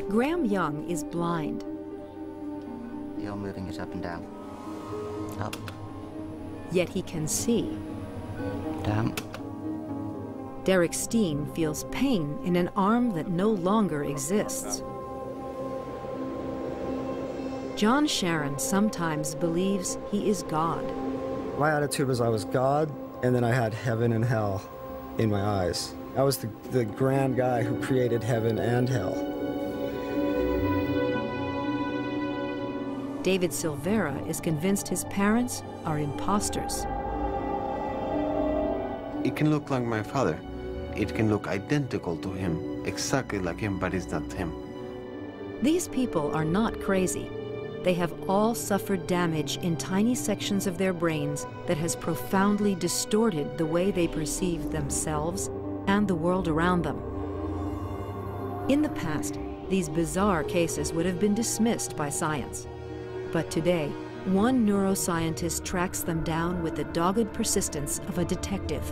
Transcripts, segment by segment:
Graham Young is blind. You're moving it up and down. Up. Yet he can see. Down. Derek Steen feels pain in an arm that no longer exists. John Sharon sometimes believes he is God. My attitude was I was God, and then I had heaven and hell in my eyes. I was the grand guy who created heaven and hell. David Silvera is convinced his parents are imposters. It can look like my father. It can look identical to him, exactly like him, but it's not him. These people are not crazy. They have all suffered damage in tiny sections of their brains that has profoundly distorted the way they perceive themselves and the world around them. In the past, these bizarre cases would have been dismissed by science. But today, one neuroscientist tracks them down with the dogged persistence of a detective.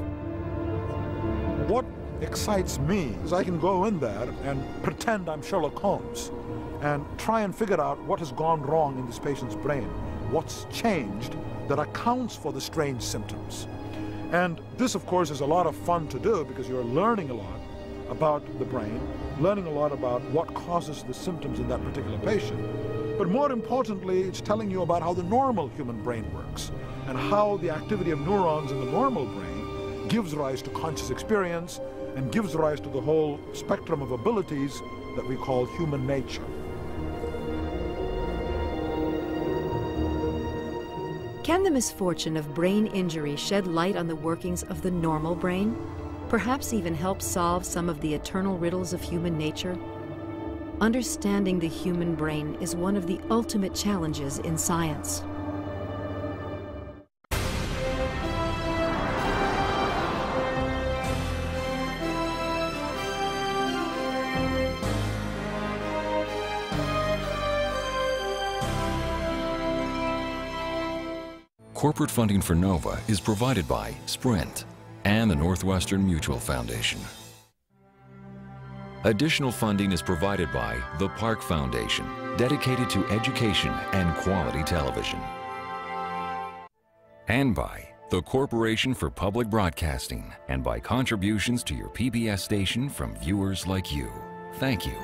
What excites me is I can go in there and pretend I'm Sherlock Holmes and try and figure out what has gone wrong in this patient's brain, what's changed that accounts for the strange symptoms. And this, of course, is a lot of fun to do because you're learning a lot about the brain, learning a lot about what causes the symptoms in that particular patient. But more importantly, it's telling you about how the normal human brain works and how the activity of neurons in the normal brain gives rise to conscious experience and gives rise to the whole spectrum of abilities that we call human nature. Can the misfortune of brain injury shed light on the workings of the normal brain? Perhaps even help solve some of the eternal riddles of human nature? Understanding the human brain is one of the ultimate challenges in science. Corporate funding for NOVA is provided by Sprint and the Northwestern Mutual Foundation. Additional funding is provided by the Park Foundation, dedicated to education and quality television. And by the Corporation for Public Broadcasting, and by contributions to your PBS station from viewers like you. Thank you.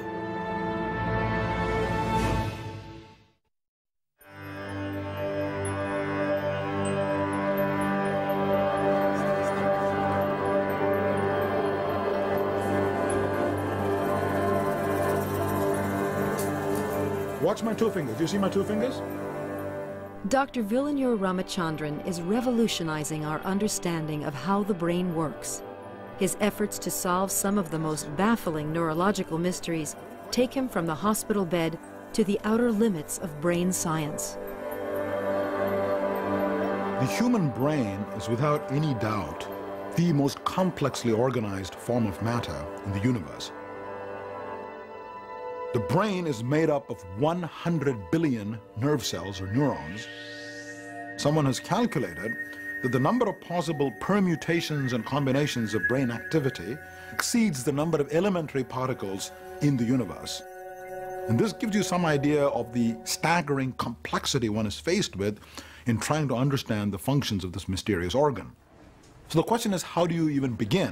Watch my two fingers. Do you see my two fingers? Dr. Vilanur Ramachandran is revolutionizing our understanding of how the brain works. His efforts to solve some of the most baffling neurological mysteries take him from the hospital bed to the outer limits of brain science. The human brain is without any doubt the most complexly organized form of matter in the universe. The brain is made up of 100 billion nerve cells or neurons. Someone has calculated that the number of possible permutations and combinations of brain activity exceeds the number of elementary particles in the universe. And this gives you some idea of the staggering complexity one is faced with in trying to understand the functions of this mysterious organ. So the question is, how do you even begin?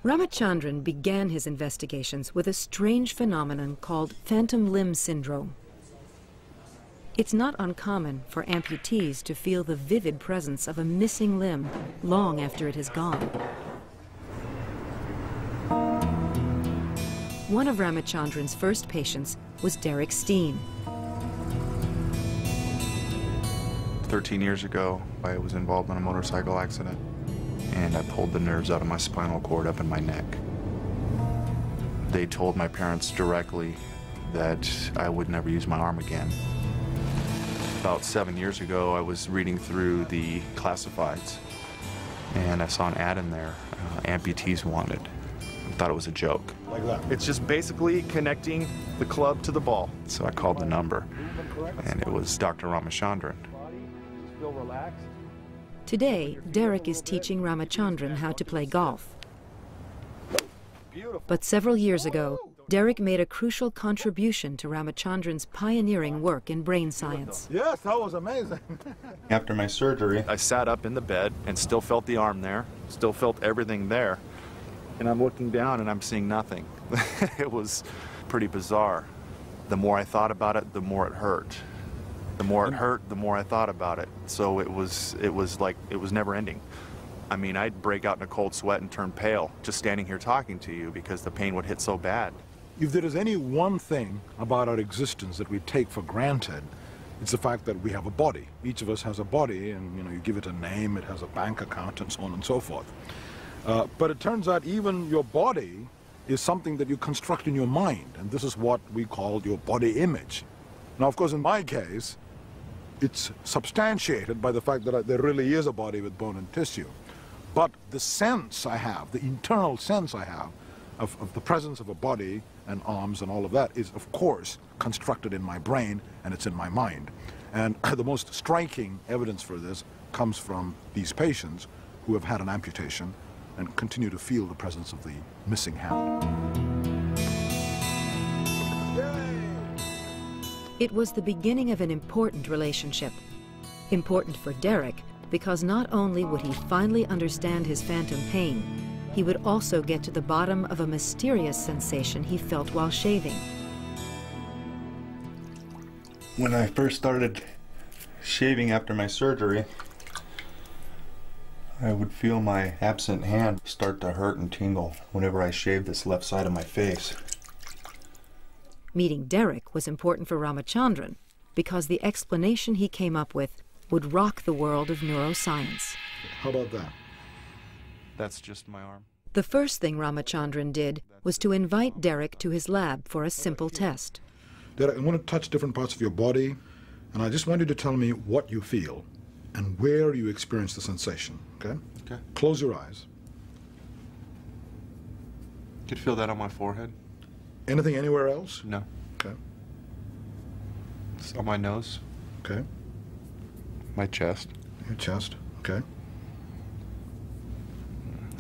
Ramachandran began his investigations with a strange phenomenon called phantom limb syndrome. It's not uncommon for amputees to feel the vivid presence of a missing limb long after it has gone. One of Ramachandran's first patients was Derek Steen. 13 years ago, I was involved in a motorcycle accident, and I pulled the nerves out of my spinal cord up in my neck. They told my parents directly that I would never use my arm again. About 7 years ago, I was reading through the classifieds, and I saw an ad in there, amputees wanted. I thought it was a joke. Like that. It's just basically connecting the club to the ball. So I called the number, and it was Dr. Ramachandran. Today, Derek is teaching Ramachandran how to play golf. But several years ago, Derek made a crucial contribution to Ramachandran's pioneering work in brain science. Yes, that was amazing. After my surgery, I sat up in the bed and still felt the arm there, still felt everything there. And I'm looking down and I'm seeing nothing. It was pretty bizarre. The more I thought about it, the more it hurt. The more it hurt, the more I thought about it. So it was like, it was never ending. I mean, I'd break out in a cold sweat and turn pale just standing here talking to you because the pain would hit so bad. If there is any one thing about our existence that we take for granted, it's the fact that we have a body. Each of us has a body, and you give it a name, it has a bank account, and so on and so forth. But it turns out even your body is something that you construct in your mind, and this is what we call your body image. Now, of course, in my case, it's substantiated by the fact that there really is a body with bone and tissue. But the sense I have, the internal sense I have of the presence of a body and arms and all of that is, of course, constructed in my brain, and it's in my mind. And the most striking evidence for this comes from these patients who have had an amputation and continue to feel the presence of the missing hand. It was the beginning of an important relationship. Important for Derek because not only would he finally understand his phantom pain, he would also get to the bottom of a mysterious sensation he felt while shaving. when I first started shaving after my surgery, I would feel my absent hand start to hurt and tingle whenever I shaved this left side of my face. Meeting Derek was important for Ramachandran because the explanation he came up with would rock the world of neuroscience. How about that? That's just my arm. The first thing Ramachandran did was to invite Derek to his lab for a simple test. Derek, I'm going to touch different parts of your body, and I just want you to tell me what you feel and where you experience the sensation, okay? Okay. Close your eyes. Could feel that on my forehead? Anything anywhere else? No. Okay. It's on my nose, Okay. my chest. Your chest. Okay.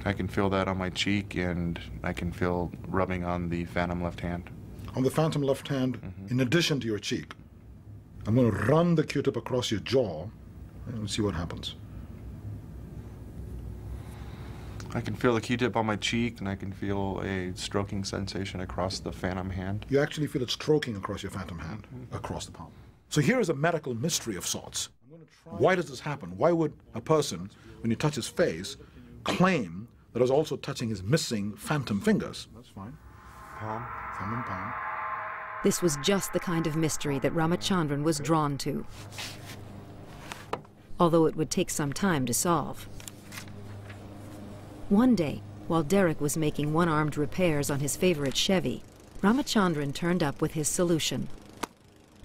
I can feel that on my cheek, and I can feel rubbing on the phantom left hand. On the phantom left hand, in addition to your cheek, I'm going to run the Q-tip across your jaw and see what happens. I can feel the Q-tip on my cheek, and I can feel a stroking sensation across the phantom hand. You actually feel it stroking across your phantom hand, across the palm. So here is a medical mystery of sorts. Why does this happen? Why would a person, when you touch his face, claim that I was also touching his missing phantom fingers? That's fine. Palm. Thumb and palm. This was just the kind of mystery that Ramachandran was drawn to, although it would take some time to solve. One day, while Derek was making one-armed repairs on his favorite Chevy, Ramachandran turned up with his solution.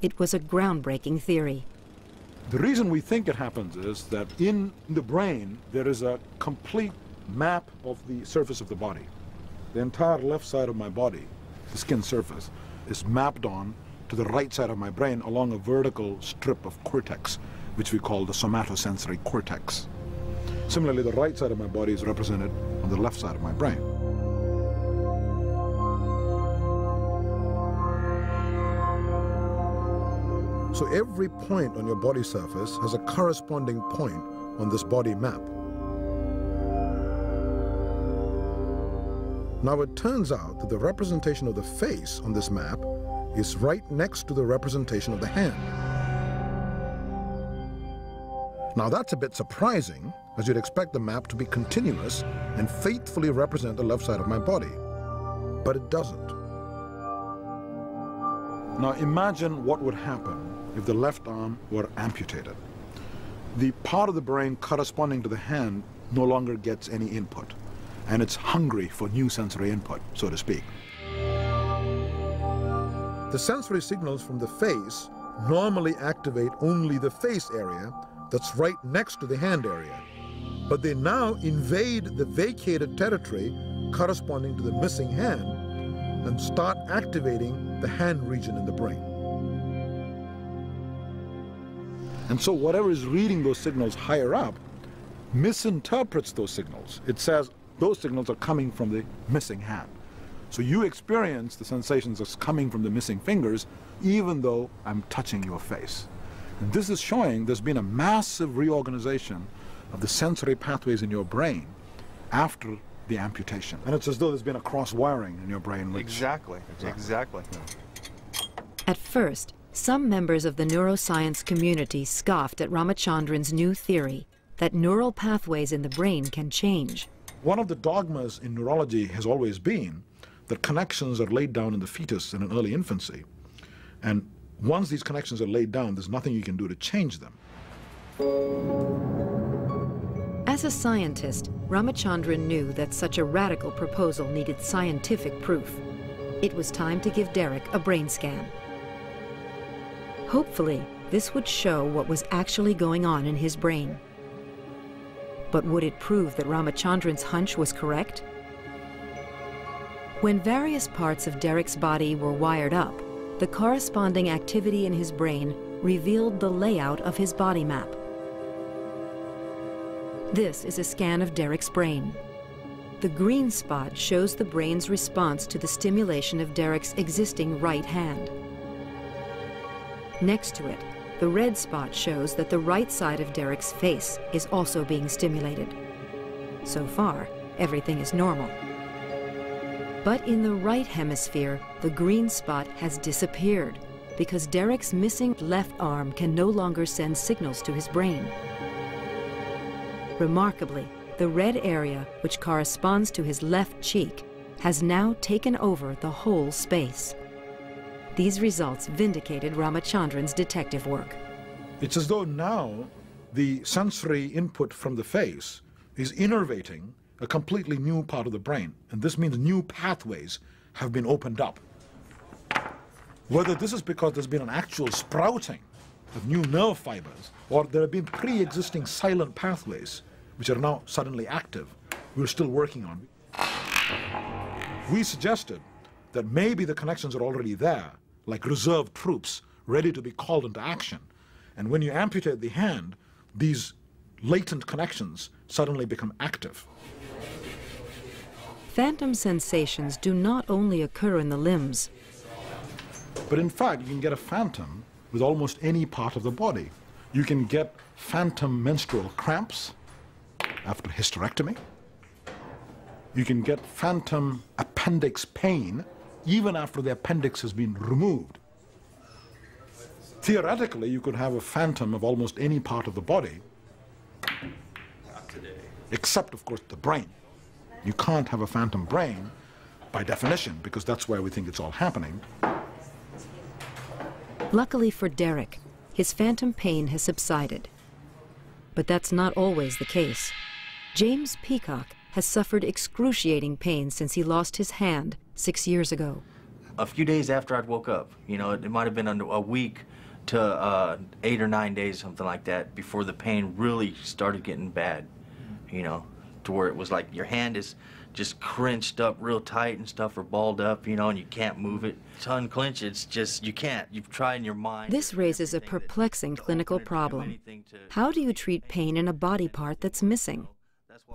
It was a groundbreaking theory. The reason we think it happens is that in the brain, there is a complete map of the surface of the body. The entire left side of my body, the skin surface, is mapped on to the right side of my brain along a vertical strip of cortex, which we call the somatosensory cortex. Similarly, the right side of my body is represented on the left side of my brain. So every point on your body surface has a corresponding point on this body map. Now it turns out that the representation of the face on this map is right next to the representation of the hand. Now that's a bit surprising, as you'd expect the map to be continuous and faithfully represent the left side of my body. But it doesn't. Now imagine what would happen if the left arm were amputated. The part of the brain corresponding to the hand no longer gets any input, and it's hungry for new sensory input, so to speak. The sensory signals from the face normally activate only the face area that's right next to the hand area, but they now invade the vacated territory corresponding to the missing hand and start activating the hand region in the brain. And so whatever is reading those signals higher up misinterprets those signals. It says those signals are coming from the missing hand. So you experience the sensations that's coming from the missing fingers, even though I'm touching your face. And this is showing there's been a massive reorganization of the sensory pathways in your brain after the amputation. And it's as though there's been a cross-wiring in your brain. Which, Exactly. Yeah. At first, some members of the neuroscience community scoffed at Ramachandran's new theory that neural pathways in the brain can change. One of the dogmas in neurology has always been that connections are laid down in the fetus in an early infancy. And once these connections are laid down, there's nothing you can do to change them. As a scientist, Ramachandran knew that such a radical proposal needed scientific proof. It was time to give Derek a brain scan. Hopefully, this would show what was actually going on in his brain. But would it prove that Ramachandran's hunch was correct? When various parts of Derek's body were wired up, the corresponding activity in his brain revealed the layout of his body map. This is a scan of Derek's brain. The green spot shows the brain's response to the stimulation of Derek's existing right hand. Next to it, the red spot shows that the right side of Derek's face is also being stimulated. So far, everything is normal. But in the right hemisphere, the green spot has disappeared because Derek's missing left arm can no longer send signals to his brain. Remarkably, the red area, which corresponds to his left cheek, has now taken over the whole space. These results vindicated Ramachandran's detective work. It's as though now the sensory input from the face is innervating a completely new part of the brain. And this means new pathways have been opened up. Whether this is because there's been an actual sprouting of new nerve fibers, or there have been pre-existing silent pathways which are now suddenly active, we're still working on. We suggested that maybe the connections are already there, like reserve troops ready to be called into action. And when you amputate the hand, these latent connections suddenly become active. Phantom sensations do not only occur in the limbs. But in fact, you can get a phantom with almost any part of the body. You can get phantom menstrual cramps after hysterectomy. You can get phantom appendix pain even after the appendix has been removed. Theoretically, you could have a phantom of almost any part of the body, except, of course, the brain. You can't have a phantom brain by definition, because that's where we think it's all happening. Luckily for Derek, his phantom pain has subsided. But that's not always the case. James Peacock has suffered excruciating pain since he lost his hand 6 years ago. A few days after I'd woke up, you know, it might have been a week to 8 or 9 days, something like that, before the pain really started getting bad, you know, to where it was like your hand is just crunched up real tight and stuff, or balled up, you know, and you can't move it. To unclench it, it's just, you can't. You've tried in your mind. This raises a perplexing clinical problem. How do you treat pain in a body part that's missing?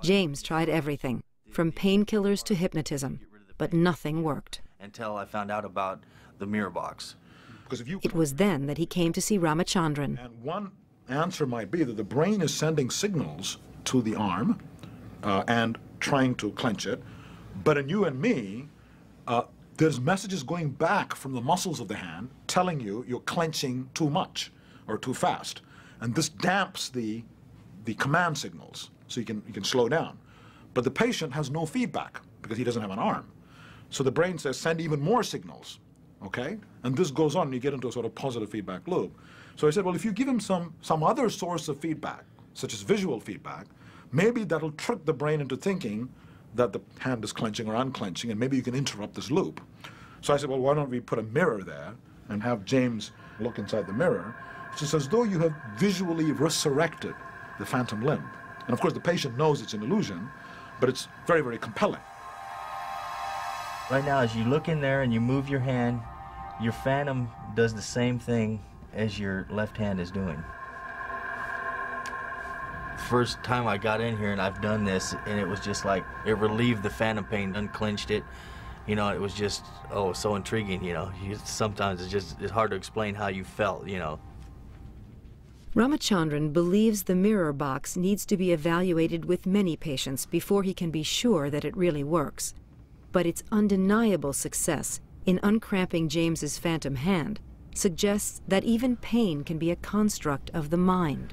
James tried everything, from painkillers to hypnotism, but nothing worked. Until I found out about the mirror box. It was then that he came to see Ramachandran. And one answer might be that the brain is sending signals to the arm and trying to clench it. But in you and me, there's messages going back from the muscles of the hand telling you you're clenching too much or too fast. And this damps the command signals, so you can slow down. But the patient has no feedback because he doesn't have an arm. So the brain says, send even more signals, okay? And this goes on, and you get into a sort of positive feedback loop. So I said, well, if you give him some other source of feedback, such as visual feedback, maybe that'll trick the brain into thinking that the hand is clenching or unclenching, and maybe you can interrupt this loop. So I said, well, why don't we put a mirror there and have James look inside the mirror? It's just as though you have visually resurrected the phantom limb. And of course, the patient knows it's an illusion, but it's very, very compelling. Right now, as you look in there and you move your hand, your phantom does the same thing as your left hand is doing. First time I got in here and I've done this, and it was just like, it relieved the phantom pain, unclenched it, You know, it was just, oh, so intriguing, you know. Sometimes it's hard to explain how you felt, you know. Ramachandran believes the mirror box needs to be evaluated with many patients before he can be sure that it really works. But its undeniable success in uncramping James's phantom hand suggests that even pain can be a construct of the mind.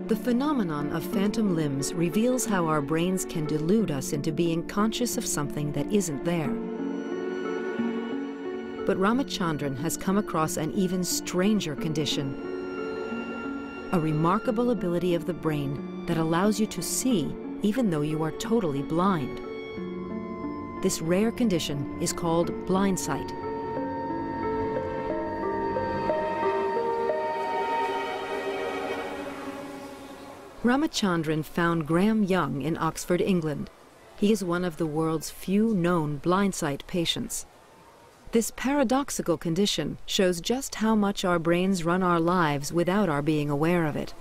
The phenomenon of phantom limbs reveals how our brains can delude us into being conscious of something that isn't there. But Ramachandran has come across an even stranger condition, a remarkable ability of the brain that allows you to see even though you are totally blind. This rare condition is called blind sight. Ramachandran found Graham Young in Oxford, England. He is one of the world's few known blind sight patients. This paradoxical condition shows just how much our brains run our lives without our being aware of it.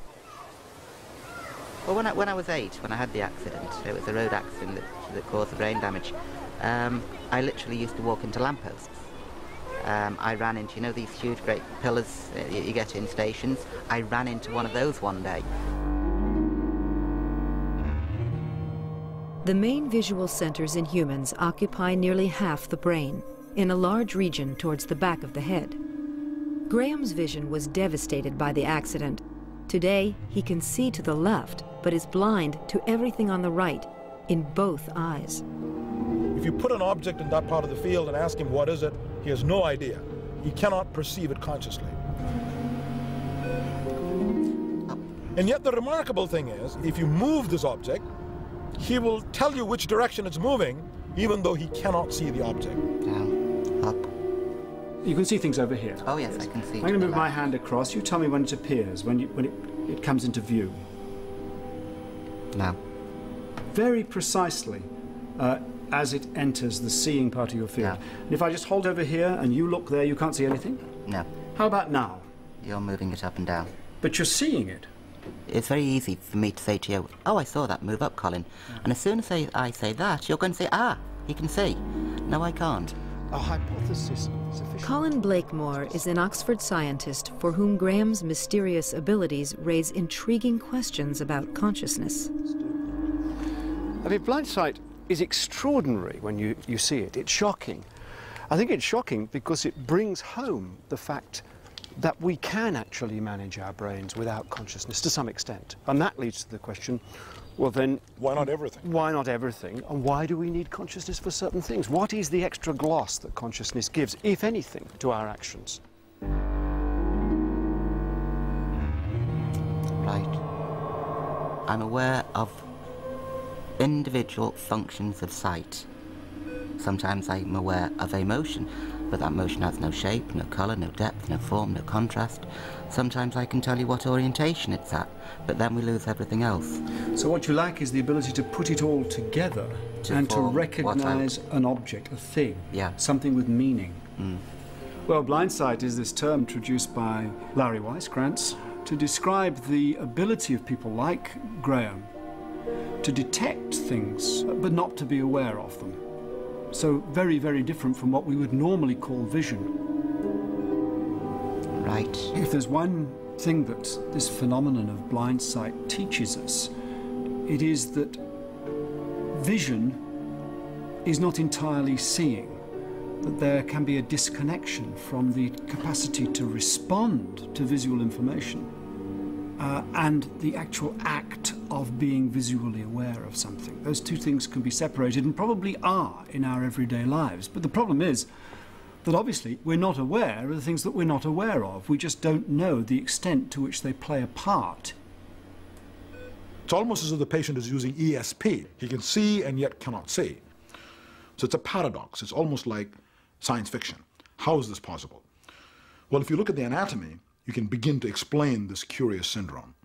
Well, when I was 8, when I had the accident, it was a road accident that caused the brain damage, I literally used to walk into lampposts. I ran into, you know, these huge great pillars you get in stations. I ran into one of those one day. The main visual centers in humans occupy nearly half the brain, in a large region towards the back of the head. Graham's vision was devastated by the accident. Today, he can see to the left, but is blind to everything on the right, in both eyes. If you put an object in that part of the field and ask him what is it, he has no idea. He cannot perceive it consciously. And yet the remarkable thing is, if you move this object, he will tell you which direction it's moving, even though he cannot see the object. Down, up. You can see things over here. Oh yes, I can see. I'm going to move my hand across. You tell me when it appears, when it comes into view. Now. Very precisely as it enters the seeing part of your field. Yeah. And if I just hold over here and you look there, you can't see anything? No. How about now? You're moving it up and down. But you're seeing it. It's very easy for me to say to you, oh, I saw that move up, Colin. Yeah. And as soon as I say that, you're going to say, ah, he can see. No, I can't. A hypothesis sufficient. Colin Blakemore is an Oxford scientist for whom Graham's mysterious abilities raise intriguing questions about consciousness. I mean, blind sight is extraordinary when you see it. It's shocking. I think it's shocking because it brings home the fact that we can actually manage our brains without consciousness to some extent. And that leads to the question, well then... Why not everything? Why not everything? And why do we need consciousness for certain things? What is the extra gloss that consciousness gives, if anything, to our actions? Right. I'm aware of individual functions of sight. Sometimes I'm aware of a motion, but that motion has no shape, no colour, no depth, no form, no contrast. Sometimes I can tell you what orientation it's at, but then we lose everything else. So what you lack is the ability to put it all together and to recognise an object, a thing, something with meaning. Mm. Well, blind sight is this term introduced by Larry Weiskrantz to describe the ability of people like Graham to detect things, but not to be aware of them. So very, very different from what we would normally call vision. Right. If there's one thing that this phenomenon of blind sight teaches us, it is that vision is not entirely seeing, that there can be a disconnection from the capacity to respond to visual information and the actual act of being visually aware of something. Those two things can be separated and probably are in our everyday lives. But the problem is that obviously we're not aware of the things that we're not aware of. We just don't know the extent to which they play a part. It's almost as if the patient is using ESP. He can see and yet cannot see. So it's a paradox. It's almost like science fiction. How is this possible? Well, if you look at the anatomy, you can begin to explain this curious syndrome.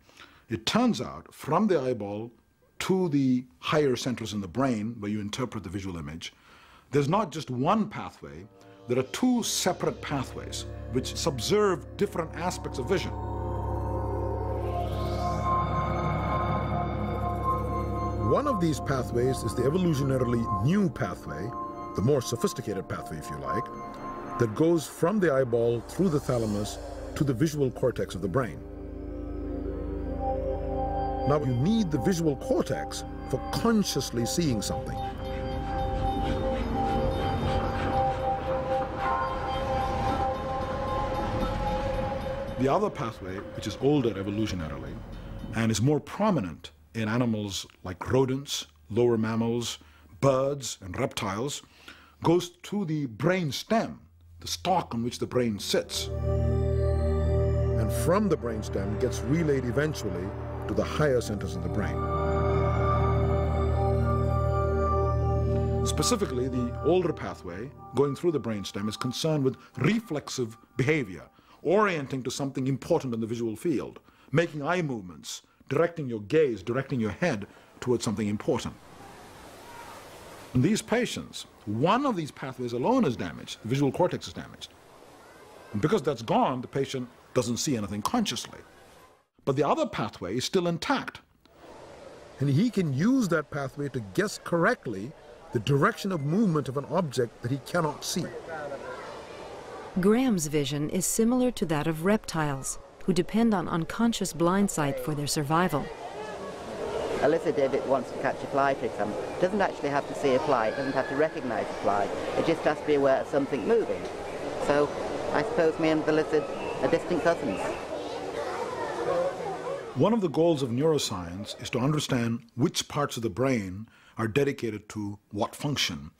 It turns out from the eyeball to the higher centers in the brain where you interpret the visual image, there's not just one pathway, there are two separate pathways which subserve different aspects of vision. One of these pathways is the evolutionarily new pathway, the more sophisticated pathway, if you like, that goes from the eyeball through the thalamus to the visual cortex of the brain. Now, you need the visual cortex for consciously seeing something. The other pathway, which is older evolutionarily and is more prominent in animals like rodents, lower mammals, birds, and reptiles, goes to the brain stem, the stalk on which the brain sits. And from the brain stem gets relayed eventually to the higher centers in the brain. Specifically, the older pathway going through the brainstem is concerned with reflexive behavior, orienting to something important in the visual field, making eye movements, directing your gaze, directing your head towards something important. In these patients, one of these pathways alone is damaged, the visual cortex is damaged. And because that's gone, the patient doesn't see anything consciously. But the other pathway is still intact. And he can use that pathway to guess correctly the direction of movement of an object that he cannot see. Graham's vision is similar to that of reptiles, who depend on unconscious blind sight for their survival. A lizard, if it wants to catch a fly, for example, doesn't actually have to see a fly, it doesn't have to recognize a fly, it just has to be aware of something moving. So I suppose me and the lizard are distant cousins. One of the goals of neuroscience is to understand which parts of the brain are dedicated to what function,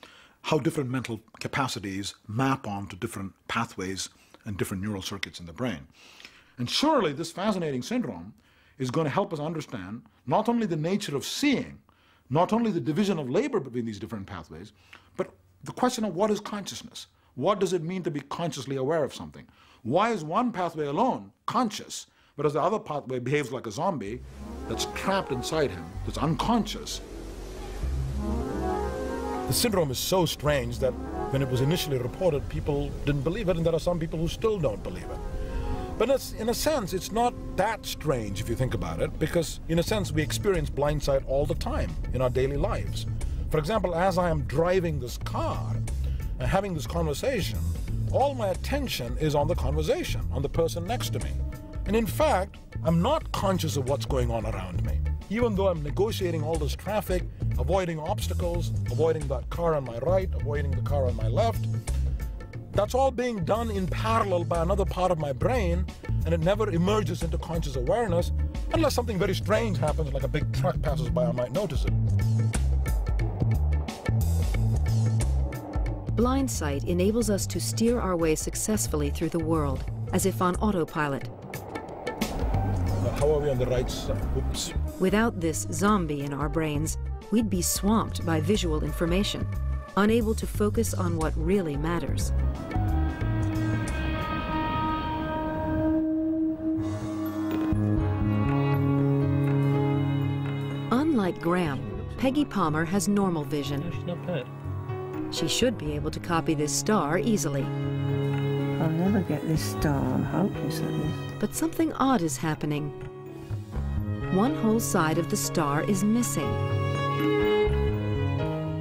how different mental capacities map onto different pathways and different neural circuits in the brain. And surely this fascinating syndrome is going to help us understand not only the nature of seeing, not only the division of labor between these different pathways, but the question of what is consciousness? What does it mean to be consciously aware of something? Why is one pathway alone conscious, whereas the other pathway behaves like a zombie that's trapped inside him, that's unconscious? The syndrome is so strange that when it was initially reported, people didn't believe it, and there are some people who still don't believe it. But in a sense, it's not that strange if you think about it, because in a sense, we experience blind sight all the time in our daily lives. For example, as I am driving this car and having this conversation, all my attention is on the conversation, on the person next to me. And in fact, I'm not conscious of what's going on around me. Even though I'm negotiating all this traffic, avoiding obstacles, avoiding that car on my right, avoiding the car on my left, that's all being done in parallel by another part of my brain, and it never emerges into conscious awareness unless something very strange happens, like a big truck passes by, I might notice it. Blind sight enables us to steer our way successfully through the world, as if on autopilot. How are we on the right side? Oops. Without this zombie in our brains, we'd be swamped by visual information, unable to focus on what really matters. Unlike Graham, Peggy Palmer has normal vision. No, she's not bad. She should be able to copy this star easily. I'll never get this star. I'm hopeless at this. But something odd is happening. One whole side of the star is missing.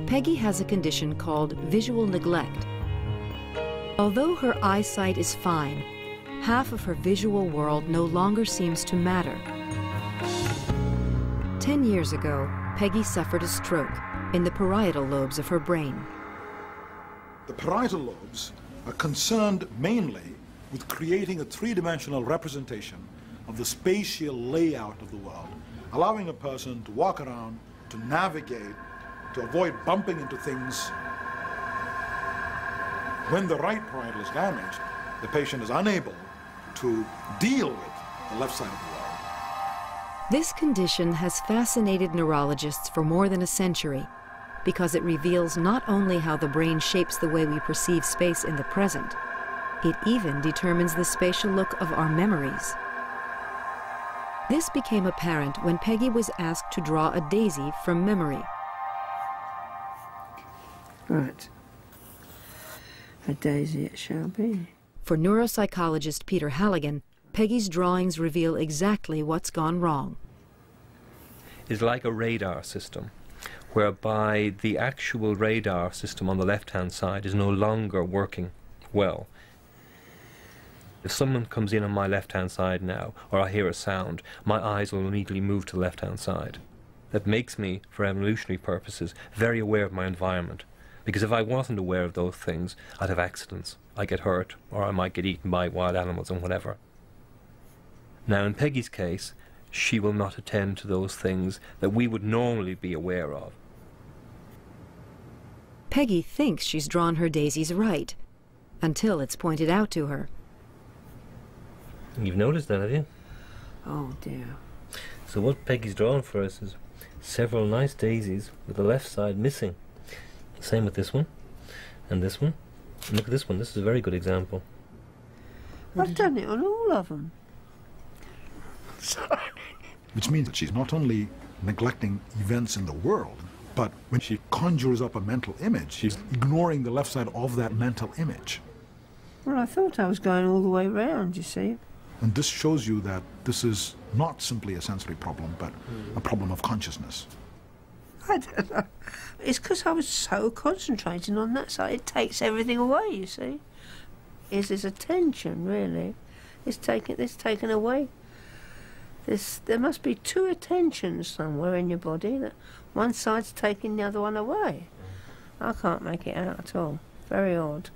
Peggy has a condition called visual neglect. Although her eyesight is fine, half of her visual world no longer seems to matter. 10 years ago, Peggy suffered a stroke in the parietal lobes of her brain. The parietal lobes are concerned mainly with creating a three-dimensional representation of the spatial layout of the world, allowing a person to walk around, to navigate, to avoid bumping into things. When the right parietal is damaged, the patient is unable to deal with the left side of the world. This condition has fascinated neurologists for more than a century because it reveals not only how the brain shapes the way we perceive space in the present, it even determines the spatial look of our memories. This became apparent when Peggy was asked to draw a daisy from memory. Right. A daisy it shall be. For neuropsychologist Peter Halligan, Peggy's drawings reveal exactly what's gone wrong. is like a radar system, whereby the actual radar system on the left-hand side is no longer working well. If someone comes in on my left-hand side now, or I hear a sound, my eyes will immediately move to the left-hand side. That makes me, for evolutionary purposes, very aware of my environment. Because if I wasn't aware of those things, I'd have accidents. I'd get hurt, or I might get eaten by wild animals and whatever. Now, in Peggy's case, she will not attend to those things that we would normally be aware of. Peggy thinks she's drawn her daisies right, until it's pointed out to her. You've noticed that, have you? Oh dear. So what Peggy's drawn for us is several nice daisies with the left side missing. Same with this one, and this one. And look at this one, this is a very good example. I've done it on all of them. Sorry. Which means that she's not only neglecting events in the world, but when she conjures up a mental image, she's ignoring the left side of that mental image. Well, I thought I was going all the way round, you see. And this shows you that this is not simply a sensory problem, but a problem of consciousness. I don't know. It's because I was so concentrating on that side. It takes everything away, you see. It's this attention, really. It's taken away. There must be two attentions somewhere in your body. That one side's taking the other one away. I can't make it out at all. Very odd.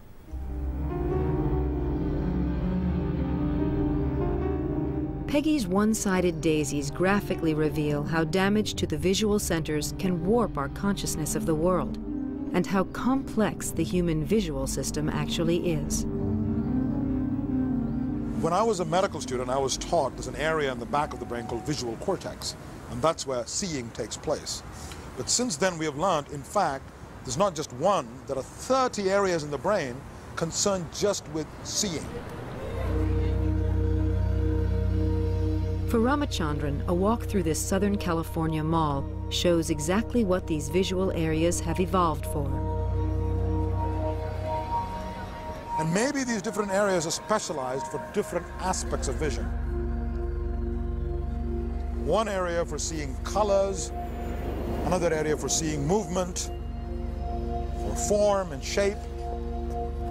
Peggy's one-sided daisies graphically reveal how damage to the visual centers can warp our consciousness of the world, and how complex the human visual system actually is. When I was a medical student, I was taught there's an area in the back of the brain called visual cortex, and that's where seeing takes place. But since then we have learned, in fact, there's not just one, there are 30 areas in the brain concerned just with seeing. For Ramachandran, a walk through this Southern California mall shows exactly what these visual areas have evolved for. And maybe these different areas are specialized for different aspects of vision. One area for seeing colors, another area for seeing movement, for form and shape,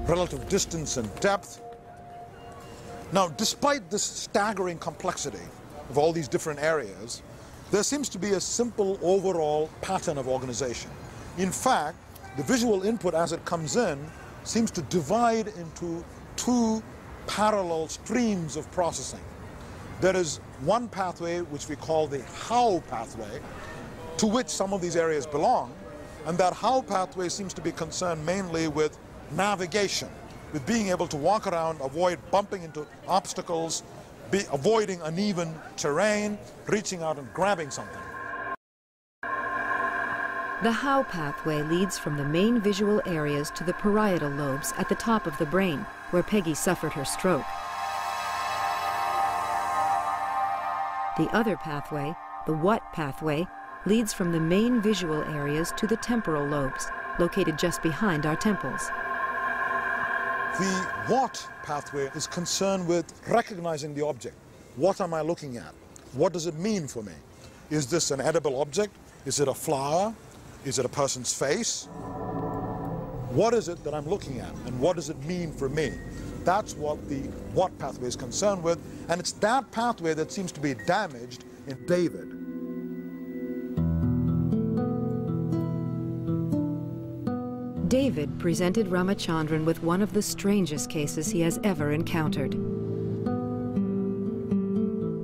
relative distance and depth. Now, despite this staggering complexity of all these different areas, there seems to be a simple overall pattern of organization. In fact, the visual input as it comes in seems to divide into two parallel streams of processing. There is one pathway which we call the how pathway, to which some of these areas belong, and that how pathway seems to be concerned mainly with navigation, with being able to walk around, avoid bumping into obstacles, avoiding uneven terrain, reaching out and grabbing something. The how pathway leads from the main visual areas to the parietal lobes at the top of the brain, where Peggy suffered her stroke. The other pathway, the what pathway, leads from the main visual areas to the temporal lobes, located just behind our temples. The what pathway is concerned with recognizing the object. What am I looking at? What does it mean for me? Is this an edible object? Is it a flower? Is it a person's face? What is it that I'm looking at, and what does it mean for me? That's what the what pathway is concerned with, and it's that pathway that seems to be damaged in David. David presented Ramachandran with one of the strangest cases he has ever encountered.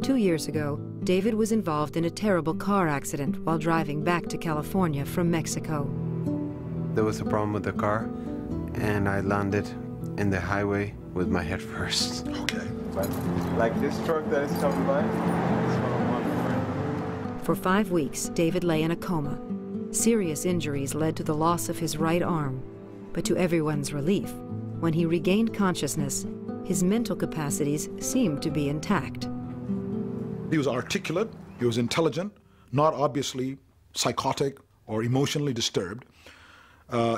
2 years ago, David was involved in a terrible car accident while driving back to California from Mexico. There was a problem with the car, and I landed in the highway with my head first. Okay. But like this truck that is coming by, that's what I'm on. For 5 weeks, David lay in a coma. Serious injuries led to the loss of his right arm, but to everyone's relief, when he regained consciousness, his mental capacities seemed to be intact. He was articulate, he was intelligent, not obviously psychotic or emotionally disturbed.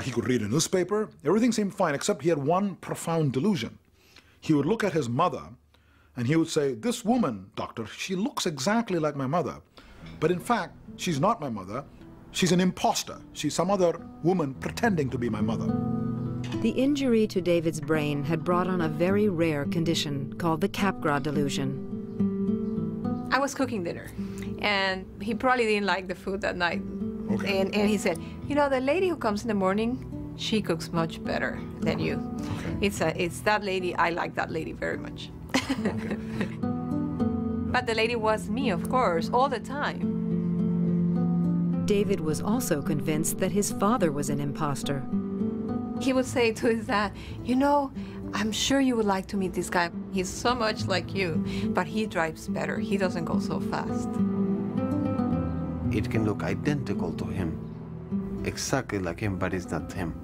He could read a newspaper. Everything seemed fine, except he had one profound delusion. He would look at his mother, and he would say, "This woman, doctor, she looks exactly like my mother." But in fact, she's not my mother. She's an imposter. She's some other woman pretending to be my mother. The injury to David's brain had brought on a very rare condition called the Capgras delusion. I was cooking dinner, and he probably didn't like the food that night. Okay. And he said, you know, the lady who comes in the morning, she cooks much better than you. Okay. It's that lady, I like that lady very much. Okay. But the lady was me, of course, all the time. David was also convinced that his father was an imposter. He would say to his dad, you know, I'm sure you would like to meet this guy. He's so much like you, but he drives better. He doesn't go so fast. It can look identical to him, exactly like him, but it's not him.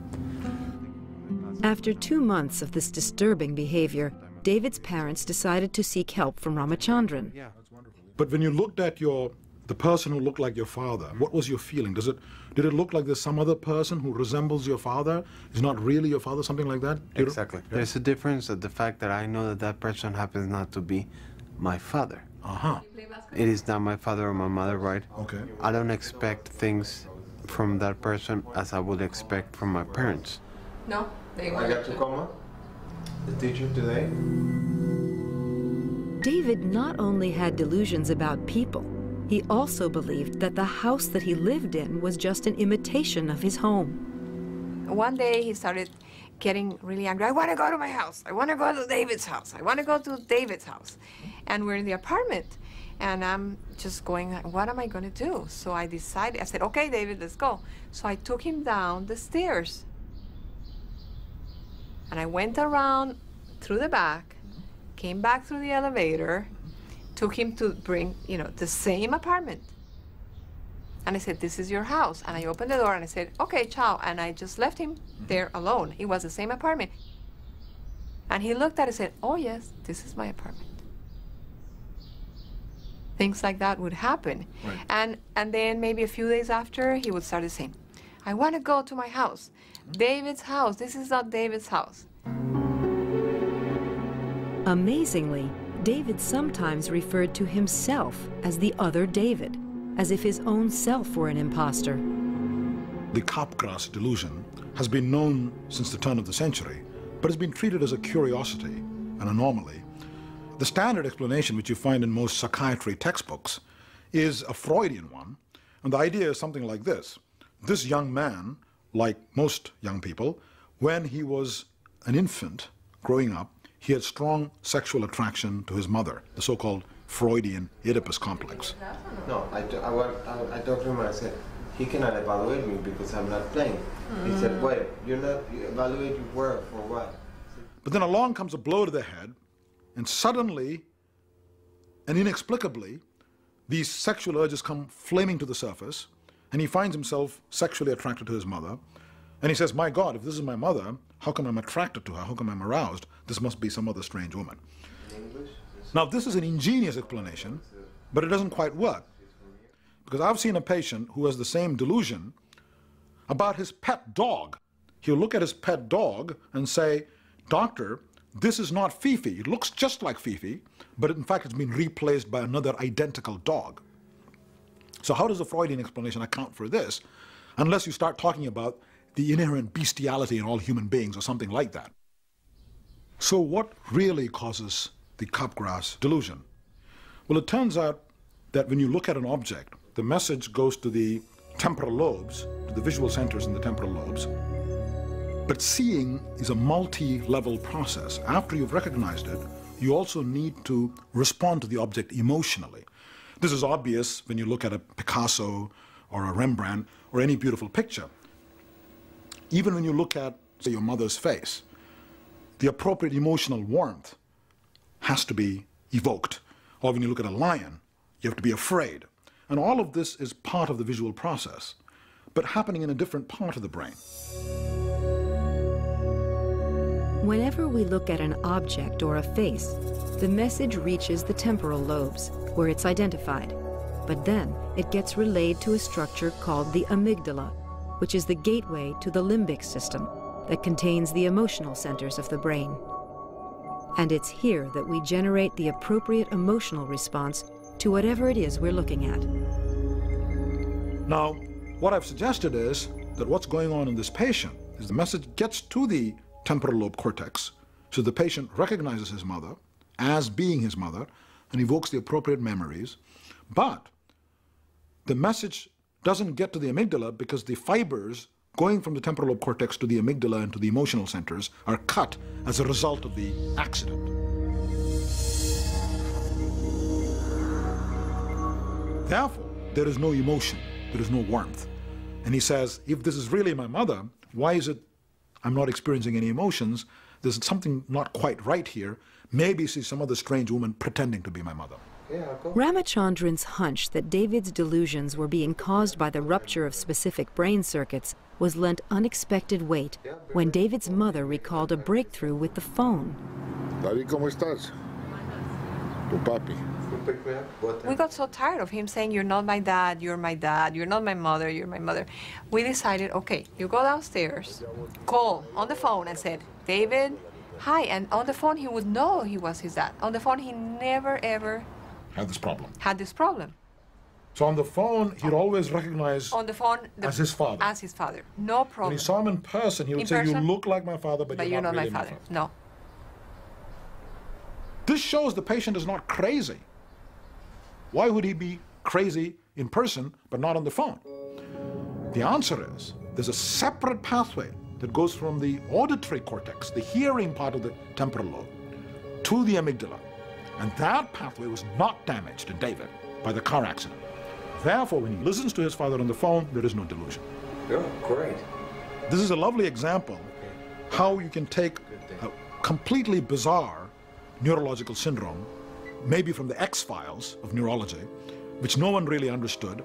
After 2 months of this disturbing behavior, David's parents decided to seek help from Ramachandran. Yeah, that's wonderful. But when you looked at the person who looked like your father, what was your feeling? Did it look like there's some other person who resembles your father, is not really your father, something like that? Exactly. Yeah. There's a difference of the fact that I know that that person happens not to be my father. Uh-huh. It is not my father or my mother, right? Okay. I don't expect things from that person as I would expect from my parents. No, they were. I got to come, the teacher today. David not only had delusions about people, he also believed that the house that he lived in was just an imitation of his home. One day he started getting really angry. I want to go to my house. I want to go to David's house. I want to go to David's house. And we're in the apartment. And I'm just going, what am I going to do? So I decided, I said, okay, David, let's go. So I took him down the stairs. And I went around through the back, came back through the elevator, took him to bring, you know, the same apartment. And I said, this is your house. And I opened the door and I said, okay, ciao. And I just left him there alone. It was the same apartment. And he looked at it and said, oh yes, this is my apartment. Things like that would happen. Right. And then maybe a few days after, he would start saying, I want to go to my house. David's house. This is not David's house. Amazingly, David sometimes referred to himself as the other David, as if his own self were an imposter. The Capgras delusion has been known since the turn of the century, but has been treated as a curiosity, an anomaly. The standard explanation, which you find in most psychiatry textbooks, is a Freudian one, and the idea is something like this. This young man, like most young people, when he was an infant growing up, he had strong sexual attraction to his mother, the so-called Freudian Oedipus complex. No, I talked to him and I said, he cannot evaluate me because I'm not playing. He said, wait, you're not evaluating where, for what? But then along comes a blow to the head, and suddenly and inexplicably, these sexual urges come flaming to the surface, and he finds himself sexually attracted to his mother. And he says, my God, if this is my mother, how come I'm attracted to her? How come I'm aroused? This must be some other strange woman. Now, this is an ingenious explanation, but it doesn't quite work. Because I've seen a patient who has the same delusion about his pet dog. He'll look at his pet dog and say, doctor, this is not Fifi. It looks just like Fifi, but in fact it's been replaced by another identical dog. So how does the Freudian explanation account for this, unless you start talking about the inherent bestiality in all human beings or something like that? So what really causes the Capgras delusion? Well, it turns out that when you look at an object, the message goes to the temporal lobes, to the visual centers in the temporal lobes. But seeing is a multi-level process. After you've recognized it, you also need to respond to the object emotionally. This is obvious when you look at a Picasso or a Rembrandt or any beautiful picture. Even when you look at, say, your mother's face, the appropriate emotional warmth has to be evoked. Or when you look at a lion, you have to be afraid. And all of this is part of the visual process, but happening in a different part of the brain. Whenever we look at an object or a face, the message reaches the temporal lobes, where it's identified. But then it gets relayed to a structure called the amygdala, which is the gateway to the limbic system that contains the emotional centers of the brain. And it's here that we generate the appropriate emotional response to whatever it is we're looking at. Now, what I've suggested is that what's going on in this patient is the message gets to the temporal lobe cortex, so the patient recognizes his mother as being his mother and evokes the appropriate memories, but the message doesn't get to the amygdala because the fibers going from the temporal lobe cortex to the amygdala and to the emotional centers are cut as a result of the accident. Therefore, there is no emotion, there is no warmth. And he says, if this is really my mother, why is it I'm not experiencing any emotions? There's something not quite right here. Maybe she's some other strange woman pretending to be my mother. Ramachandran's hunch that David's delusions were being caused by the rupture of specific brain circuits was lent unexpected weight when David's mother recalled a breakthrough with the phone. David, ¿cómo estás? Tu papi. We got so tired of him saying, you're not my dad, you're not my mother, you're my mother. We decided, okay, you go downstairs, call on the phone and said, David, hi. And on the phone, he would know he was his dad. On the phone, he never, ever had this problem. So on the phone, he'd always recognize on the phone as his father. As his father, no problem. When he saw him in person, he would say, you look like my father, but you're not really my father. No. This shows the patient is not crazy. Why would he be crazy in person but not on the phone? The answer is there's a separate pathway that goes from the auditory cortex, the hearing part of the temporal lobe, to the amygdala. And that pathway was not damaged in David by the car accident. Therefore, when he listens to his father on the phone, there is no delusion. Yeah, great. This is a lovely example how you can take a completely bizarre neurological syndrome, maybe from the X-files of neurology, which no one really understood,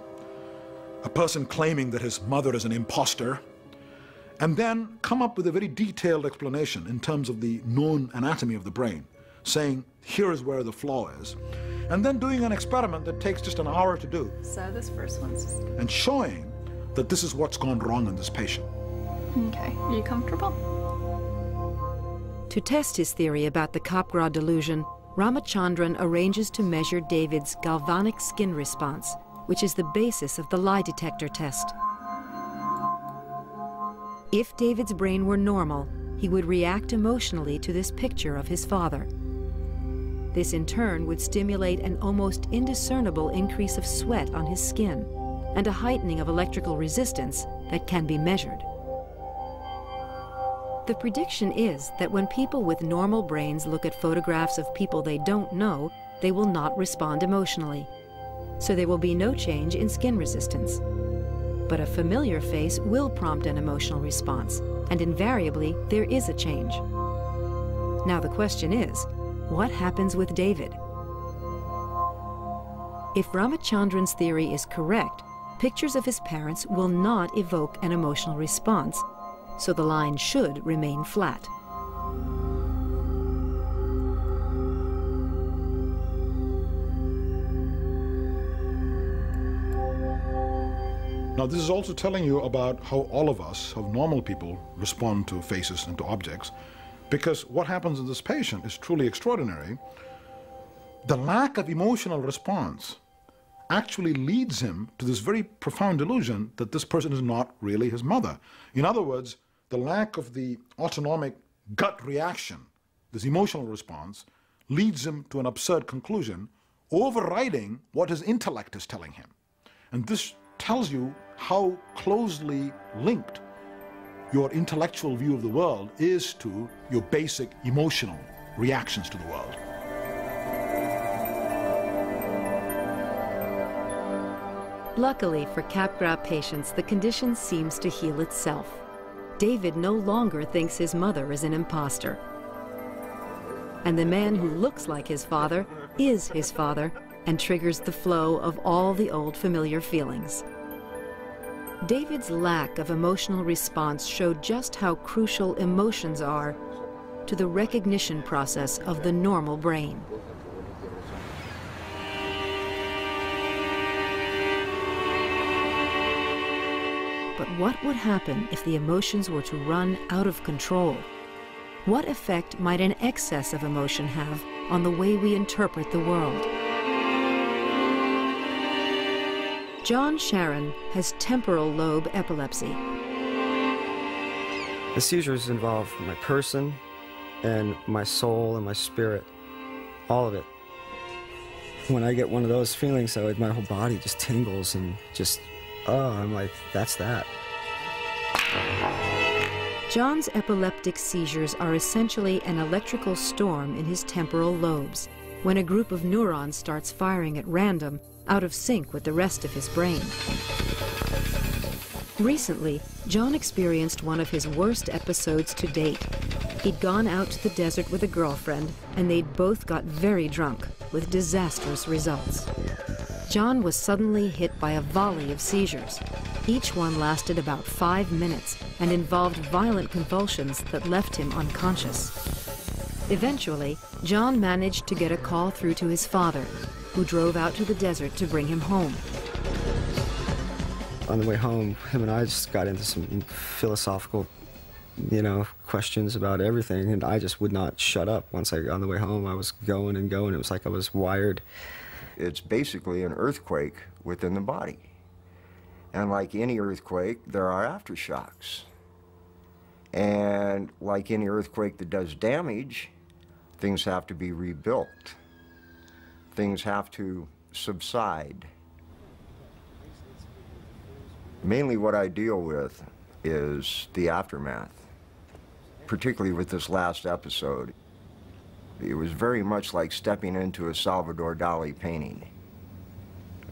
a person claiming that his mother is an imposter, and then come up with a very detailed explanation in terms of the known anatomy of the brain, saying, here is where the flaw is, and then doing an experiment that takes just an hour to do. So this first one's... And showing that this is what's gone wrong in this patient. Okay, are you comfortable? To test his theory about the Capgras delusion, Ramachandran arranges to measure David's galvanic skin response, which is the basis of the lie detector test. If David's brain were normal, he would react emotionally to this picture of his father. This in turn would stimulate an almost indiscernible increase of sweat on his skin and a heightening of electrical resistance that can be measured. The prediction is that when people with normal brains look at photographs of people they don't know, they will not respond emotionally. So there will be no change in skin resistance. But a familiar face will prompt an emotional response, and invariably there is a change. Now the question is, what happens with David? If Ramachandran's theory is correct, pictures of his parents will not evoke an emotional response, so the line should remain flat. Now, this is also telling you about how all of us, how normal people, respond to faces and to objects, because what happens in this patient is truly extraordinary. The lack of emotional response actually leads him to this very profound delusion that this person is not really his mother. In other words, the lack of the autonomic gut reaction, this emotional response, leads him to an absurd conclusion, overriding what his intellect is telling him. And this tells you how closely linked your intellectual view of the world is to your basic emotional reactions to the world. Luckily for Capgras patients, the condition seems to heal itself. David no longer thinks his mother is an imposter. And the man who looks like his father is his father and triggers the flow of all the old familiar feelings. David's lack of emotional response showed just how crucial emotions are to the recognition process of the normal brain. But what would happen if the emotions were to run out of control? What effect might an excess of emotion have on the way we interpret the world? John Sharon has temporal lobe epilepsy. The seizures involve my person and my soul and my spirit, all of it. When I get one of those feelings, though, my whole body just tingles and just, oh, I'm like, that's that. John's epileptic seizures are essentially an electrical storm in his temporal lobes, when a group of neurons starts firing at random, out of sync with the rest of his brain. Recently, John experienced one of his worst episodes to date. He'd gone out to the desert with a girlfriend, and they'd both got very drunk, with disastrous results. John was suddenly hit by a volley of seizures. Each one lasted about 5 minutes and involved violent convulsions that left him unconscious. Eventually, John managed to get a call through to his father, who drove out to the desert to bring him home. On the way home, him and I just got into some philosophical, questions about everything, and I just would not shut up. On the way home, I was going and going. It was like I was wired. It's basically an earthquake within the body. And like any earthquake, there are aftershocks. And like any earthquake that does damage, things have to be rebuilt. Things have to subside. Mainly what I deal with is the aftermath, particularly with this last episode. It was very much like stepping into a Salvador Dali painting.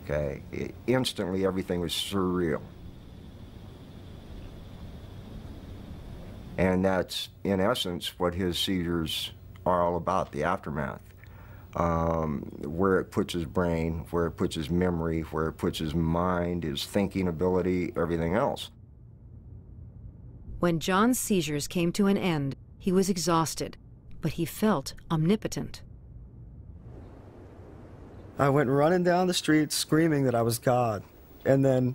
Okay, instantly everything was surreal. And that's, in essence, what his seizures are all about, the aftermath. Where it puts his brain, where it puts his memory, where it puts his mind, his thinking ability, everything else. When John's seizures came to an end, he was exhausted, but he felt omnipotent. I went running down the street screaming that I was God. And then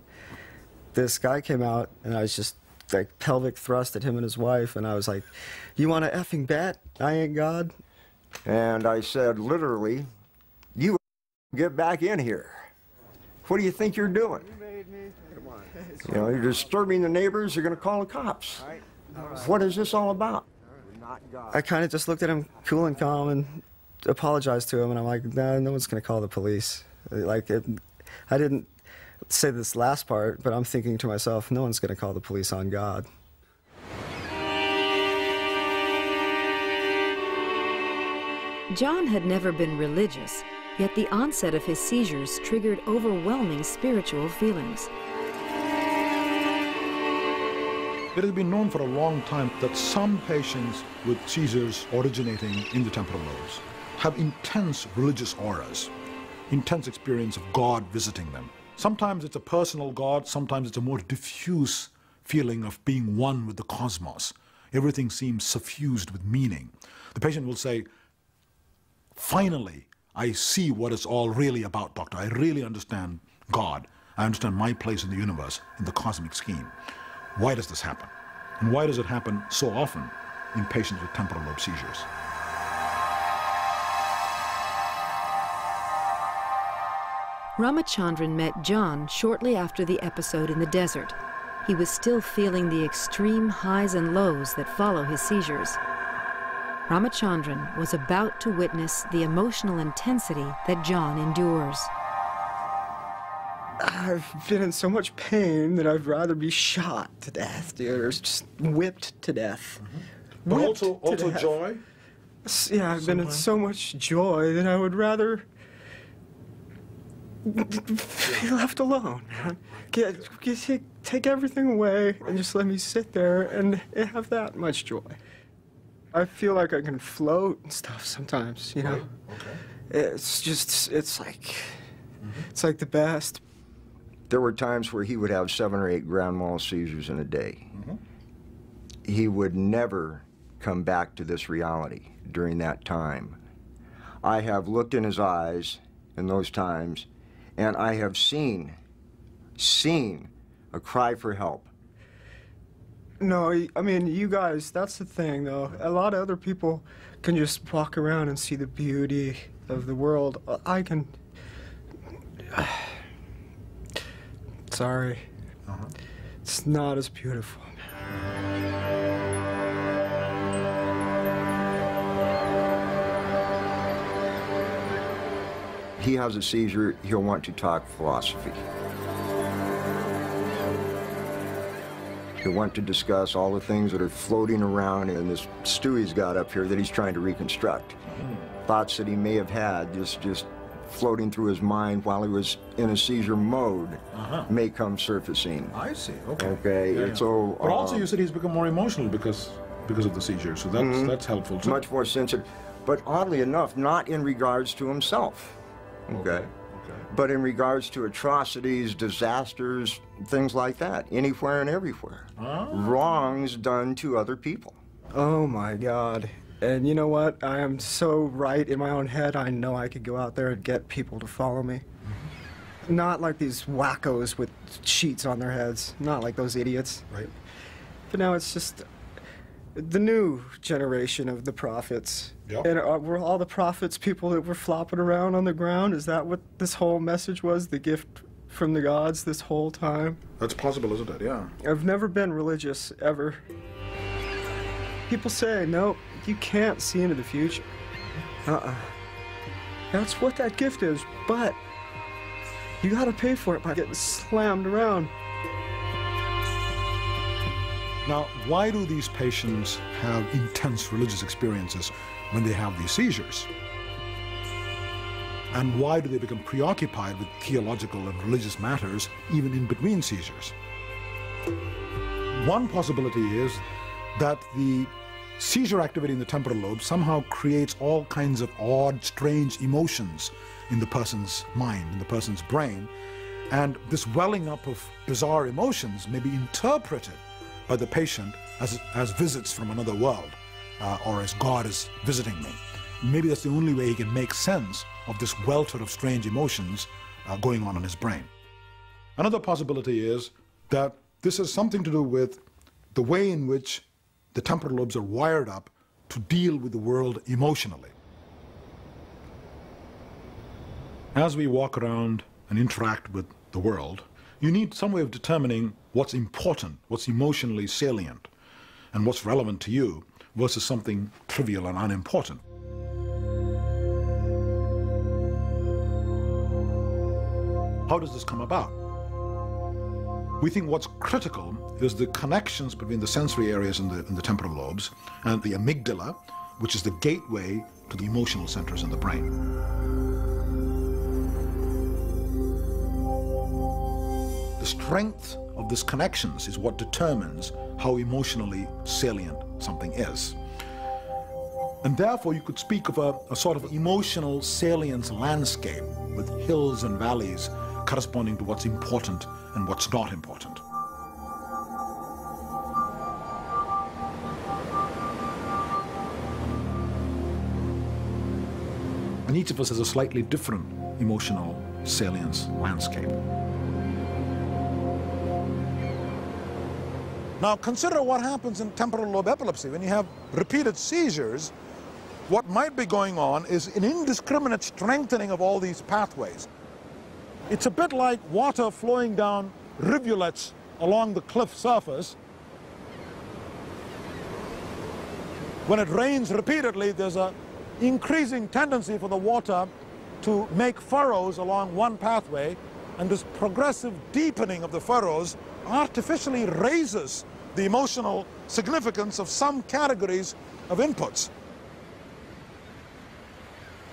this guy came out, and I was just like pelvic thrust at him and his wife, and I was like, "You want to effing bet I ain't God?" And I said, literally, "You get back in here. What do you think you're doing? You're disturbing the neighbors, you're going to call the cops. What is this all about?" I kind of just looked at him cool and calm and apologized to him, and I'm like, "Nah, no one's going to call the police." I didn't say this last part, but I'm thinking to myself, no one's going to call the police on God. John had never been religious, yet the onset of his seizures triggered overwhelming spiritual feelings. It has been known for a long time that some patients with seizures originating in the temporal lobes have intense religious auras, intense experience of God visiting them. Sometimes it's a personal God, sometimes it's a more diffuse feeling of being one with the cosmos. Everything seems suffused with meaning. The patient will say, "Finally, I see what it's all really about, doctor. I really understand God. I understand my place in the universe, in the cosmic scheme. Why does this happen? And why does it happen so often in patients with temporal lobe seizures?" Ramachandran met John shortly after the episode in the desert. He was still feeling the extreme highs and lows that follow his seizures. Ramachandran was about to witness the emotional intensity that John endures. I've been in so much pain that I'd rather be shot to death, dude, or just whipped to death. But Whipped also to death. joy? Yeah, I've been in so much joy that I would rather be left alone, man. Take everything away and just let me sit there and have that much joy. I feel like I can float and stuff sometimes, you know? Okay. It's like the best. There were times where he would have 7 or 8 grand mal seizures in a day. He would never come back to this reality during that time. I have looked in his eyes in those times, and I have seen a cry for help. No, I mean, you guys, that's the thing, though. A lot of other people can just walk around and see the beauty of the world. sorry. It's not as beautiful. He has a seizure, he'll want to talk philosophy. He'll want to discuss all the things that are floating around in this stew he's got up here that he's trying to reconstruct. Thoughts that he may have had just floating through his mind while he was in a seizure mode may come surfacing. I see, okay. Okay, Yeah, yeah. so... But also you said he's become more emotional because of the seizure, so that's helpful too. Much more sensitive, but oddly enough, not in regards to himself. Okay. But in regards to atrocities, disasters, things like that, anywhere and everywhere. Wrongs done to other people. Oh my God. And you know what? I am so right in my own head. I know I could go out there and get people to follow me. Not like these wackos with sheets on their heads. Not like those idiots. Right. But now it's just the new generation of the prophets. Yep. And were all the prophets people that were flopping around on the ground? Is that what this whole message was? The gift from the gods this whole time? That's possible, isn't it? Yeah. I've never been religious, ever. People say, no, you can't see into the future. That's what that gift is, but you gotta pay for it by getting slammed around. Now, why do these patients have intense religious experiences when they have these seizures? And why do they become preoccupied with theological and religious matters even in between seizures? One possibility is that the seizure activity in the temporal lobe somehow creates all kinds of odd, strange emotions in the person's mind, in the person's brain, and this welling up of bizarre emotions may be interpreted by the patient as visits from another world, or as God is visiting me. Maybe that's the only way he can make sense of this welter of strange emotions going on in his brain. Another possibility is that this has something to do with the way in which the temporal lobes are wired up to deal with the world emotionally. As we walk around and interact with the world, you need some way of determining what's important, what's emotionally salient, and what's relevant to you versus something trivial and unimportant. How does this come about? We think what's critical is the connections between the sensory areas in the temporal lobes and the amygdala, which is the gateway to the emotional centers in the brain. The strength of these connections is what determines how emotionally salient something is. And therefore, you could speak of a sort of emotional salience landscape with hills and valleys corresponding to what's important and what's not important. And each of us has a slightly different emotional salience landscape. Now consider what happens in temporal lobe epilepsy. When you have repeated seizures, what might be going on is an indiscriminate strengthening of all these pathways. It's a bit like water flowing down rivulets along the cliff surface. When it rains repeatedly, there's an increasing tendency for the water to make furrows along one pathway, and this progressive deepening of the furrows artificially raises the emotional significance of some categories of inputs.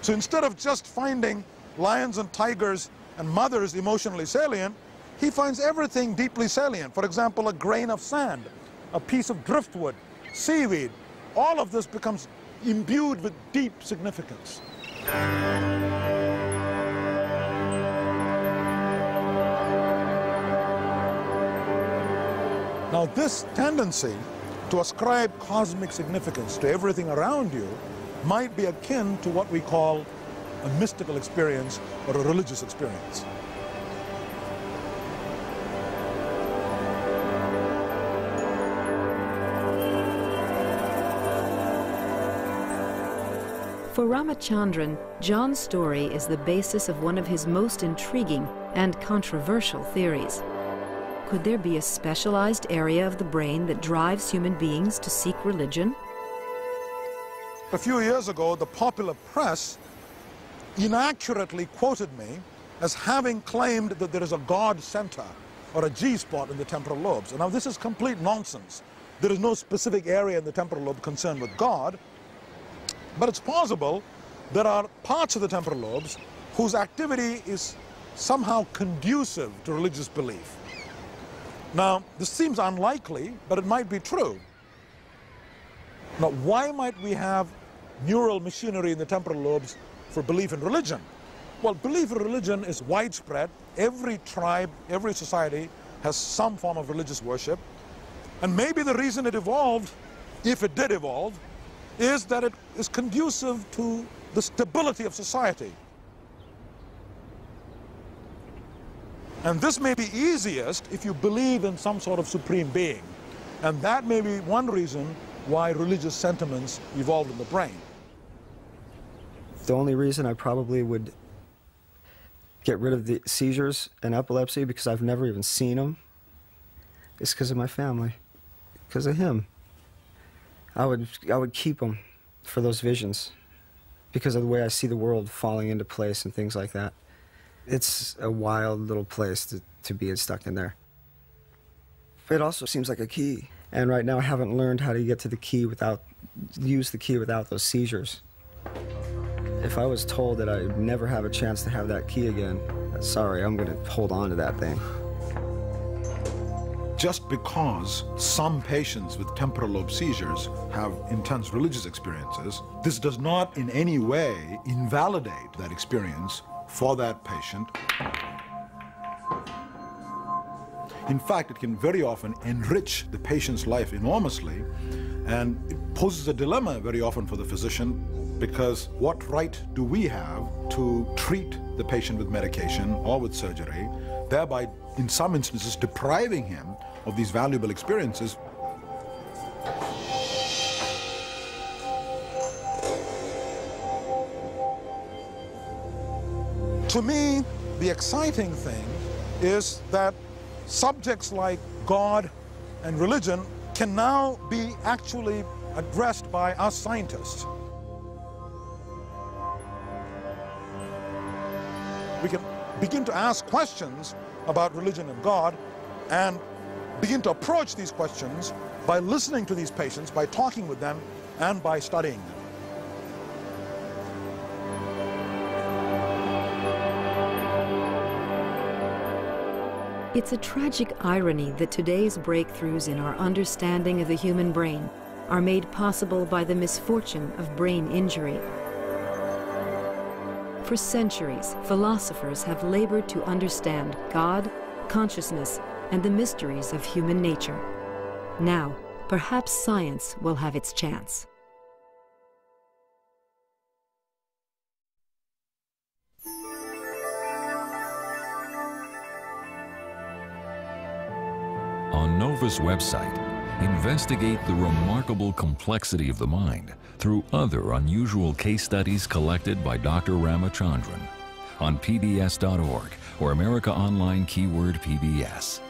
So instead of just finding lions and tigers and mothers emotionally salient, he finds everything deeply salient. For example, a grain of sand, a piece of driftwood, seaweed. All of this becomes imbued with deep significance. Now, this tendency to ascribe cosmic significance to everything around you might be akin to what we call a mystical experience or a religious experience. For Ramachandran, John's story is the basis of one of his most intriguing and controversial theories. Could there be a specialized area of the brain that drives human beings to seek religion? A few years ago, the popular press inaccurately quoted me as having claimed that there is a God center or a G-spot in the temporal lobes. And now this is complete nonsense. There is no specific area in the temporal lobe concerned with God, but it's possible there are parts of the temporal lobes whose activity is somehow conducive to religious belief. Now, this seems unlikely, but it might be true. Now, why might we have neural machinery in the temporal lobes for belief in religion? Well, belief in religion is widespread. Every tribe, every society has some form of religious worship. And maybe the reason it evolved, if it did evolve, is that it is conducive to the stability of society. And this may be easiest if you believe in some sort of supreme being. And that may be one reason why religious sentiments evolved in the brain. The only reason I probably would get rid of the seizures and epilepsy, because I've never even seen them, is because of my family, because of him. I would keep them for those visions, because of the way I see the world falling into place and things like that. It's a wild little place to be stuck in there. It also seems like a key, and right now I haven't learned how to get to the key use the key without those seizures. If I was told that I'd never have a chance to have that key again, sorry, I'm gonna hold on to that thing. Just because some patients with temporal lobe seizures have intense religious experiences, this does not in any way invalidate that experience for that patient. In fact, it can very often enrich the patient's life enormously, and it poses a dilemma very often for the physician, because what right do we have to treat the patient with medication or with surgery, thereby in some instances depriving him of these valuable experiences? To me, the exciting thing is that subjects like God and religion can now be actually addressed by us scientists. We can begin to ask questions about religion and God and begin to approach these questions by listening to these patients, by talking with them, and by studying them. It's a tragic irony that today's breakthroughs in our understanding of the human brain are made possible by the misfortune of brain injury. For centuries, philosophers have labored to understand God, consciousness, and the mysteries of human nature. Now, perhaps science will have its chance. On NOVA's website, investigate the remarkable complexity of the mind through other unusual case studies collected by Dr. Ramachandran on pbs.org or America Online keyword PBS.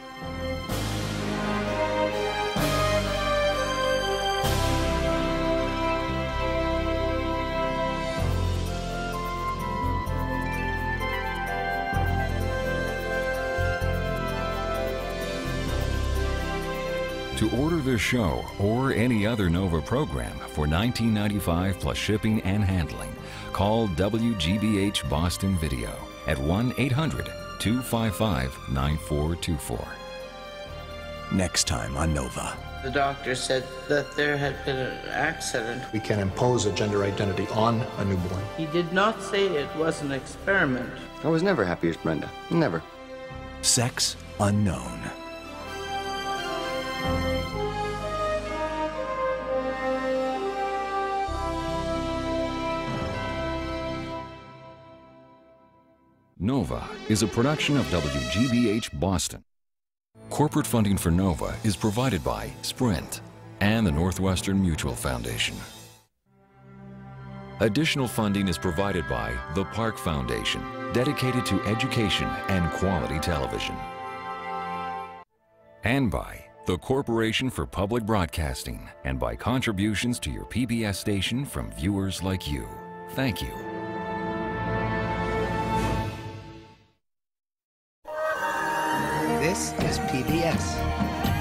To order this show or any other NOVA program for $19.95 plus shipping and handling, call WGBH Boston Video at 1-800-255-9424. Next time on NOVA. The doctor said that there had been an accident. We can impose a gender identity on a newborn. He did not say it was an experiment. I was never happy as Brenda. Never. Sex unknown. NOVA is a production of WGBH Boston. Corporate funding for NOVA is provided by Sprint and the Northwestern Mutual Foundation. Additional funding is provided by the Park Foundation, dedicated to education and quality television. And by the Corporation for Public Broadcasting, and by contributions to your PBS station from viewers like you. Thank you. This is PBS.